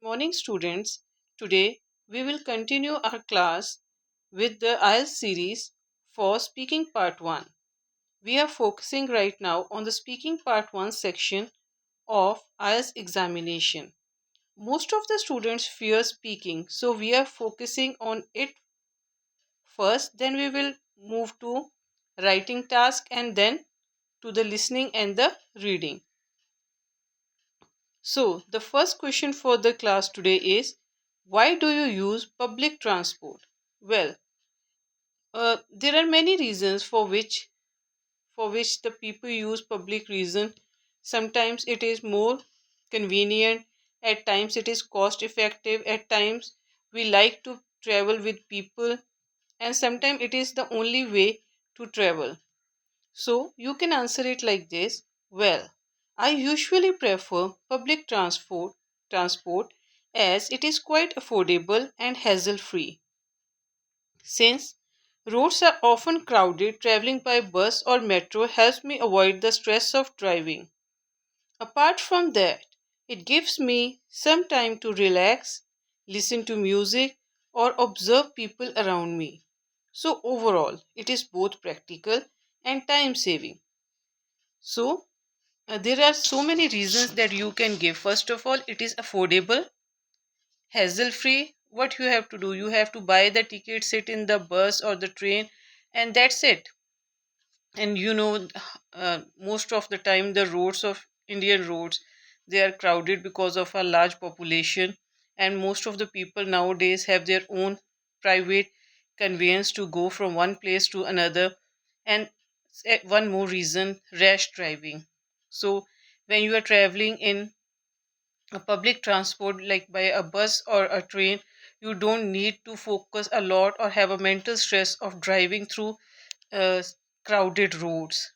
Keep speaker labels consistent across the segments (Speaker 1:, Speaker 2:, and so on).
Speaker 1: Morning, students. Today we will continue our class with the IELTS series for Speaking Part 1. We are focusing right now on the Speaking Part 1 section of IELTS examination. Most of the students fear speaking, so we are focusing on it first, then we will move to writing task and then to the listening and the reading. So, the first question for the class today is, why do you use public transport? Well, there are many reasons for which the people use public reason. Sometimes it is more convenient, at times it is cost effective, at times we like to travel with people, and sometimes it is the only way to travel. So you can answer it like this. Well, I usually prefer public transport as it is quite affordable and hassle free. Since roads are often crowded, traveling by bus or metro helps me avoid the stress of driving. Apart from that, it gives me some time to relax, listen to music, or observe people around me. So, overall, it is both practical and time saving. So, there are so many reasons that you can give. First of all, it is affordable, hassle free. What you have to do, you have to buy the ticket, sit in the bus or the train, and that's it. And most of the time the roads of Indian roads, they are crowded because of a large population, and most of the people nowadays have their own private conveyance to go from one place to another. And one more reason, rash driving. So when you are traveling in a public transport like by a bus or a train, you don't need to focus a lot or have a mental stress of driving through uh, crowded roads.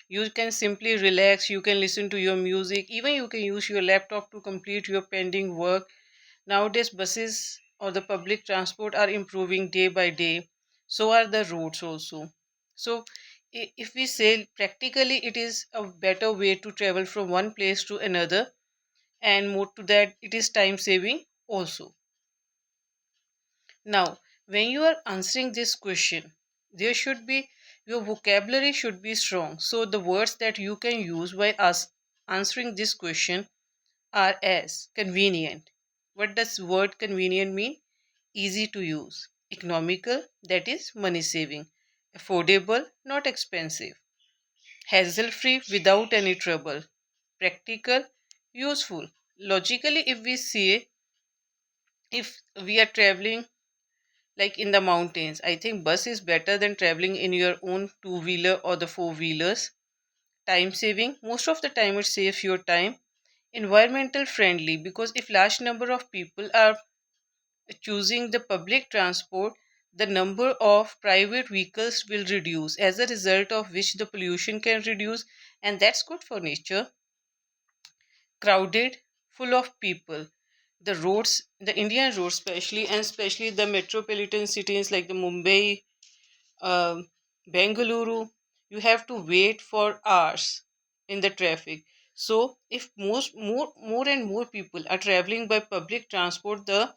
Speaker 1: You can simply relax, you can listen to your music, even you can use your laptop to complete your pending work. Nowadays buses or the public transport are improving day by day, so are the roads also. So if we say practically, it is a better way to travel from one place to another, and more to that, it is time saving also. Now, when you are answering this question, there should be, your vocabulary should be strong. So the words that you can use while answering this question are as convenient. What does word convenient mean? Easy to use. Economical, that is money saving. Affordable, not expensive. Hassle free, without any trouble. Practical, useful. Logically, if we say, if we are traveling like in the mountains, I think bus is better than traveling in your own two wheeler or the four wheelers. Time saving, most of the time it saves your time. Environmental friendly, because if large number of people are choosing the public transport, the number of private vehicles will reduce, as a result of which the pollution can reduce, and that's good for nature. Crowded, full of people. The roads, the Indian roads especially, and especially the metropolitan cities like the Mumbai, um, Bengaluru, you have to wait for hours in the traffic. So if more and more people are traveling by public transport, the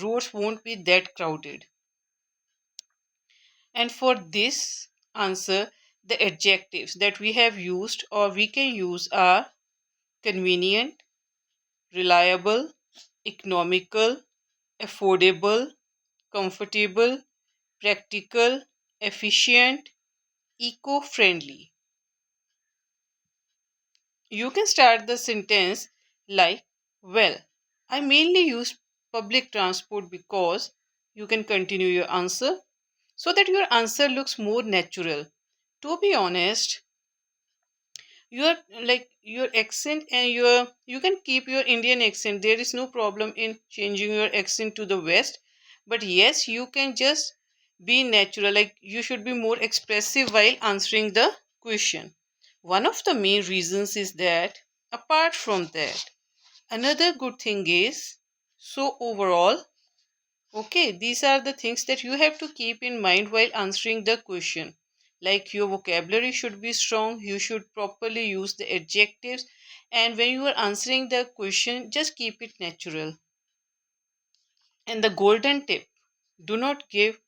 Speaker 1: roads won't be that crowded. And for this answer, the adjectives that we have used or we can use are convenient, reliable, economical, affordable, comfortable, practical, efficient, eco friendly. You can start the sentence like, well, I mainly use public transport because. You can continue your answer so that your answer looks more natural. To be honest, your your accent and you can keep your Indian accent. There is no problem in changing your accent to the west, but yes, you can just be natural. Like you should be more expressive while answering the question. One of the main reasons is that, apart from that, another good thing is, so overall, okay, these are the things that you have to keep in mind while answering the question. Like your vocabulary should be strong, you should properly use the adjectives, And when you are answering the question, just keep it natural. And the golden tip, do not give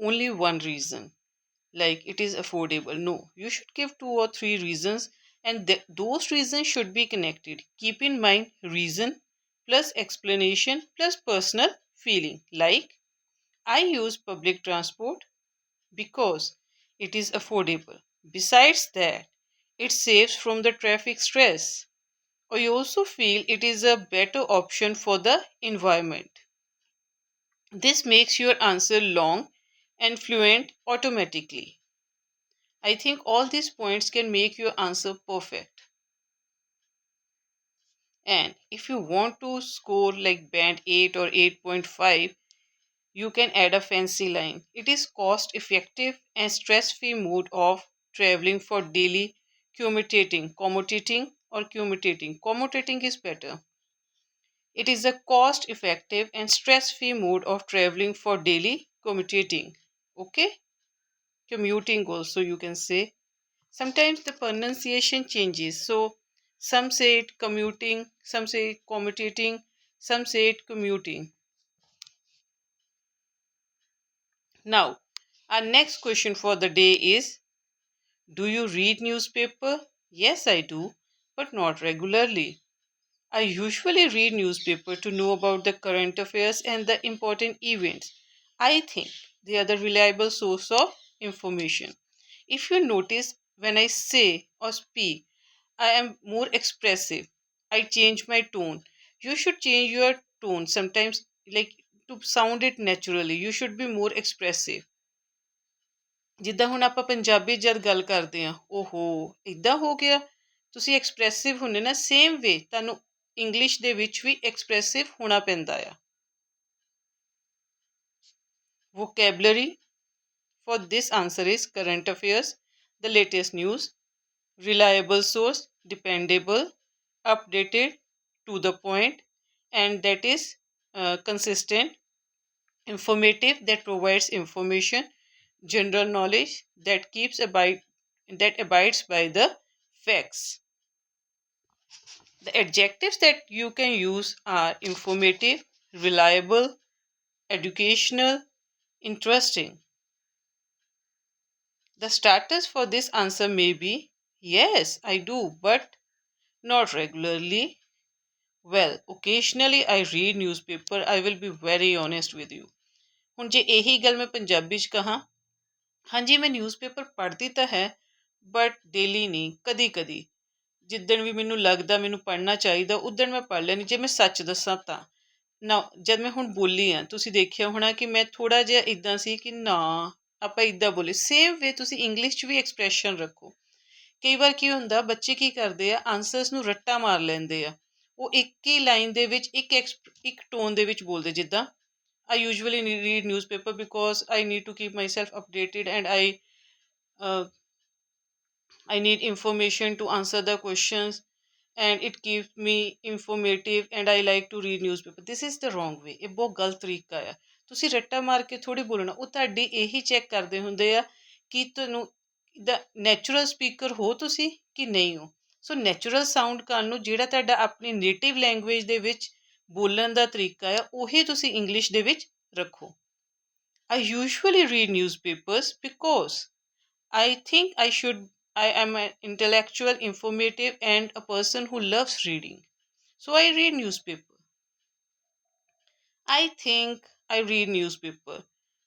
Speaker 1: only one reason, like it is affordable. No, you should give two or three reasons, and those reasons should be connected. Keep in mind reason plus explanation plus personal feeling. Like, I use public transport because it is affordable. Besides that, it saves from the traffic stress. Or you also feel it is a better option for the environment. This makes your answer long and fluent automatically. I think all these points can make your answer perfect. And if you want to score like band 8 or 8.5, you can add a fancy line. It is cost effective and stress free mode of traveling for daily commutating. Commutating is better. It is a cost effective and stress free mode of traveling for daily commutating. Okay? Commuting also you can say. Sometimes the pronunciation changes. So some say it commuting, some say it commutating, some say it commuting. Now, our next question for the day is, do you read newspaper? Yes, I do, but not regularly. I usually read newspaper to know about the current affairs and the important events. I think they are the reliable source of information. If you notice, when I say or speak, I am more expressive. I change my tone. You should change your tone sometimes, like to sound it naturally. You should be more expressive. ਜਿੱਦਾਂ ਹੁਣ ਆਪਾਂ ਪੰਜਾਬੀ ਜਦ ਗੱਲ ਕਰਦੇ ਹਾਂ, ਓਹੋ ਇੱਦਾਂ ਹੋ ਗਿਆ, ਤੁਸੀਂ ਐਕਸਪ੍ਰੈਸਿਵ ਹੁੰਦੇ ਨਾ, ਸੇਮ ਵੇ ਤੁਹਾਨੂੰ ਇੰਗਲਿਸ਼ ਦੇ ਵਿੱਚ ਵੀ ਐਕਸਪ੍ਰੈਸਿਵ ਹੋਣਾ ਪੈਂਦਾ ਆ. Vocabulary for this answer is current affairs, the latest news, reliable source, dependable, updated, to the point, and that is consistent, informative, that provides information, general knowledge, that abides by the facts. The adjectives that you can use are informative, reliable, educational, interesting. The starters for this answer may be, yes, I do, but not regularly. Well, occasionally I read newspaper. I will be very honest with you. ਹੁਣ ਜੇ ਇਹੀ ਗੱਲ ਮੈਂ ਪੰਜਾਬੀ 'ਚ ਕਹਾਂ, ਹਾਂਜੀ ਮੈਂ newspaper ਪੜ੍ਹਦੀ ਤਾਂ ਹੈ, ਬਟ ਡੇਲੀ ਨਹੀਂ, ਕਦੀ ਕਦੀ ਜਿੱਦਣ ਵੀ ਮੈਨੂੰ ਲੱਗਦਾ ਮੈਨੂੰ ਪੜ੍ਹਨਾ ਚਾਹੀਦਾ ਉਦਣ ਮੈਂ ਪੜ੍ਹ ਲੈਂਦੀ, ਜੇ ਮੈਂ ਸੱਚ ਦੱਸਾਂ ਤਾਂ ਨਾ। ਜਦ ਮੈਂ ਹੁਣ ਬੋਲੀ ਆ, ਤੁਸੀਂ ਦੇਖਿਆ ਹੋਣਾ ਕਿ ਮੈਂ ਥੋੜ੍ਹਾ ਜਿਹਾ ਇੱਦਾਂ ਸੀ ਕਿ ਨਾ ਆਪਾਂ ਇੱਦਾਂ ਬੋਲੇ। ਸੇਮ ਵੇ ਤੁਸੀਂ ਇੰਗਲਿਸ਼ 'ਚ ਵੀ ਐਕਸਪ੍ਰੈਸ਼ਨ ਰੱਖੋ। ਕਈ ਵਾਰ ਕੀ ਹੁੰਦਾ, ਬੱਚੇ ਕੀ ਕਰਦੇ ਆ, ਆਨਸਰਸ ਨੂੰ ਰੱਟਾ ਮਾਰ ਲੈਂਦੇ ਆ। ਉਹ ਇੱਕ ਹੀ ਲਾਈਨ ਦੇ ਵਿੱਚ ਇੱਕ ਟੋਨ ਦੇ ਵਿੱਚ ਬੋਲਦੇ, ਜਿੱਦਾਂ I usually read newspaper because I need to keep myself updated and uh, I need information to answer the questions, and it keeps me informative and I like to read newspaper. This is the wrong way. ਇਹ ਬਹੁਤ ਗਲਤ ਤਰੀਕਾ ਆ। ਤੁਸੀਂ ਰੱਟਾ ਮਾਰ ਕੇ ਥੋੜ੍ਹੀ ਬੋਲਣਾ। ਉਹ ਤੁਹਾਡੀ ਇਹੀ ਚੈੱਕ ਕਰਦੇ ਹੁੰਦੇ ਆ ਕਿ ਤੁਹਾਨੂੰ ਦਾ ਨੈਚੁਰਲ ਸਪੀਕਰ ਹੋ ਤੁਸੀਂ ਕਿ ਨਹੀਂ ਹੋ। ਸੋ ਨੈਚੁਰਲ ਸਾਊਂਡ ਕਰਨ ਨੂੰ ਜਿਹੜਾ ਤੁਹਾਡਾ ਆਪਣੀ ਨੇਟਿਵ ਲੈਂਗੁਏਜ ਦੇ ਵਿੱਚ ਬੋਲਣ ਦਾ ਤਰੀਕਾ ਆ, ਉਹੀ ਤੁਸੀਂ ਇੰਗਲਿਸ਼ ਦੇ ਵਿੱਚ ਰੱਖੋ। I usually read newspapers because I think I am an intellectual, informative, and a person who loves reading. So I read newspaper. I think I read newspaper,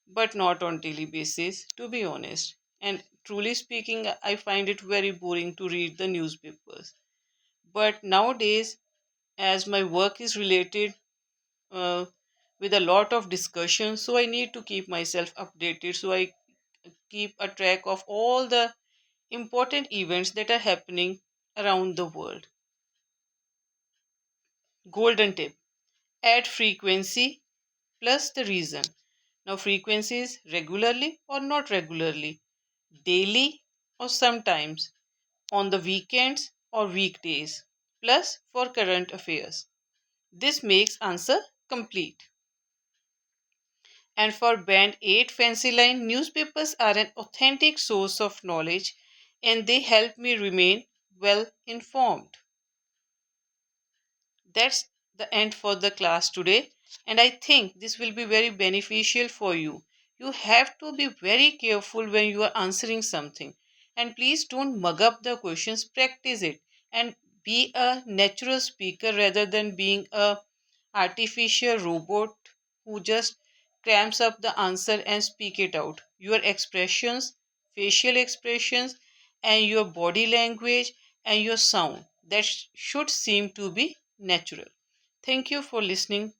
Speaker 1: but not on daily basis, to be honest. And truly speaking, I find it very boring to read the newspapers. But nowadays, as my work is related uh, with a lot of discussion, so I need to keep myself updated. So I keep a track of all the important events that are happening around the world. Golden tip, add frequency plus the reason. Now, frequency is regularly or not regularly, daily or sometimes, on the weekends or weekdays, plus for current affairs. This makes answer complete. And for band 8 fancy line, newspapers are an authentic source of knowledge and they help me remain well informed. That's the end for the class today, and I think this will be very beneficial for you. You have to be very careful when you are answering something, and please don't mug up the questions, practice it, and be a natural speaker rather than being a artificial robot who just cramps up the answer and speak it out. Your expressions, facial expressions, and your body language and your sound that should seem to be natural. Thank you for listening